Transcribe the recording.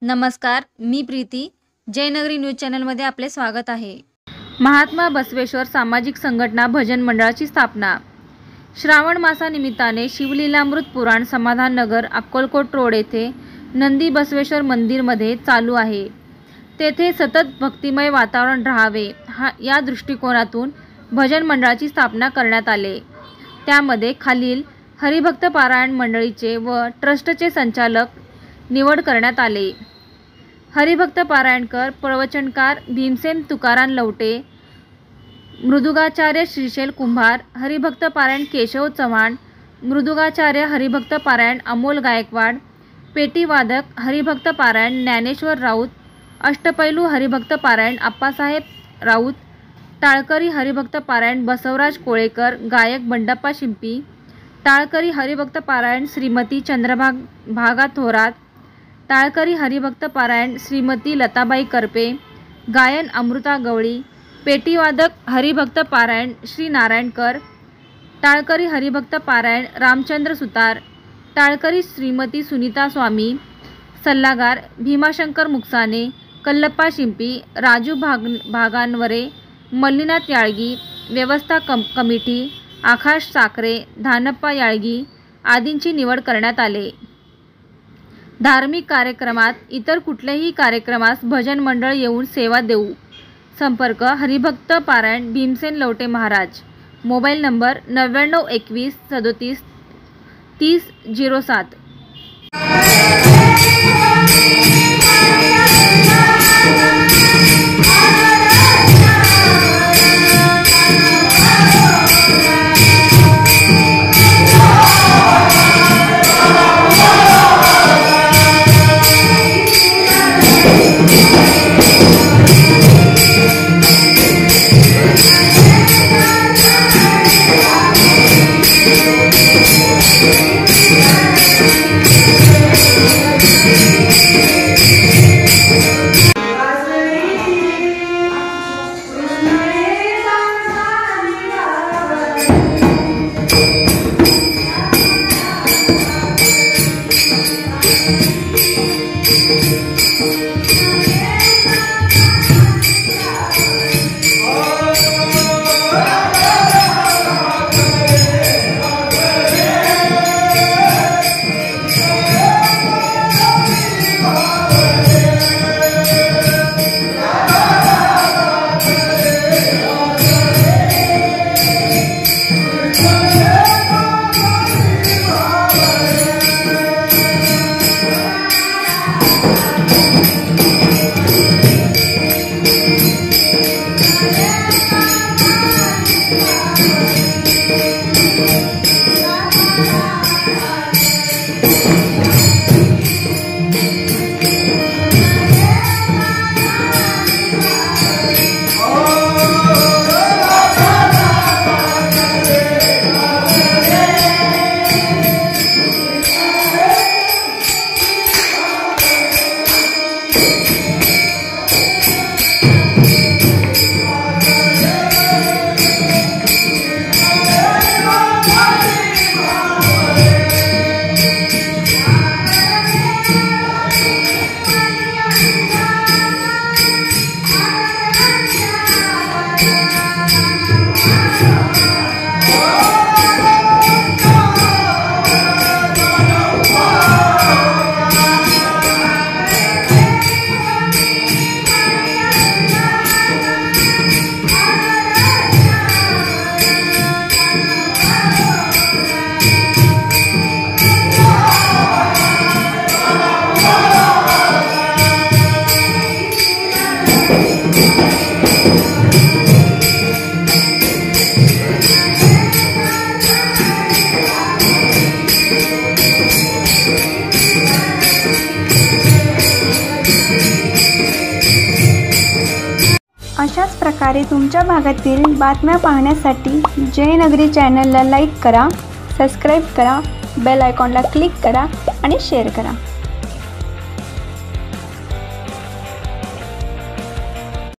नमस्कार, मी प्रीती. जयनगरी न्यूज चॅनलमध्ये आपले स्वागत आहे. महात्मा बसवेश्वर सामाजिक संघटना भजन मंडळाची स्थापना. श्रावण मासानिमित्ताने शिवलीलामृत पुराण समाधान नगर अक्कलकोट रोड येथे नंदी बसवेश्वर मंदिरमध्ये चालू आहे. तेथे सतत भक्तिमय वातावरण राहावे या दृष्टिकोनातून भजन मंडळाची स्थापना करण्यात आले. त्यामध्ये खालील हरिभक्त पारायण मंडळीचे व ट्रस्टचे संचालक निवड करण्यात आले. हरिभक्त पारायणकर प्रवचनकार भीमसेन तुकाराम लवटे, मृदुगाचार्य श्रीशैल कुंभार, हरिभक्त पारायण केशव चव्हाण, मृदुगाचार्य हरिभक्त पारायण अमोल गायकवाड, पेटीवादक हरिभक्त पारायण ज्ञानेश्वर राऊत, अष्टपैलू हरिभक्त पारायण आप्पासाहेब राऊत, टाळकरी हरिभक्त पारायण बसवराज कोळेकर, गायक बंडप्पा शिंपी, टाळकरी हरिभक्त पारायण श्रीमती चंद्रभागा थोरात, टाळकरी हरिभक्त पारायण श्रीमती लताबाई करपे, गायन अमृता गवळी, पेटीवादक हरिभक्त पारायण श्री नारायणकर, टाळकरी हरिभक्त पारायण रामचंद्र सुतार, टाळकरी श्रीमती सुनीता स्वामी, सल्लागार भीमाशंकर मुक्साने, कल्लप्पा शिंपी, राजू भागानवरे, मल्लीनाथ याळगी, व्यवस्था कमिटी आकाश साखरे, धानप्पा याळगी आदींची निवड करण्यात आले. धार्मिक कार्यक्रमात इतर कुठल्याही कार्यक्रमास भजन मंडळ येऊन सेवा देऊ. संपर्क हरिभक्त पारायण भीमसेन लवटे महाराज. Mobile number 9921 37 30 07. अशाच प्रकारे तुमच्या भागातील बातम्या पाहण्यासाठी जयनगरी चॅनलला लाईक करा, सबस्क्राईब करा, बेल आयकॉनला क्लिक करा आणि शेअर करा.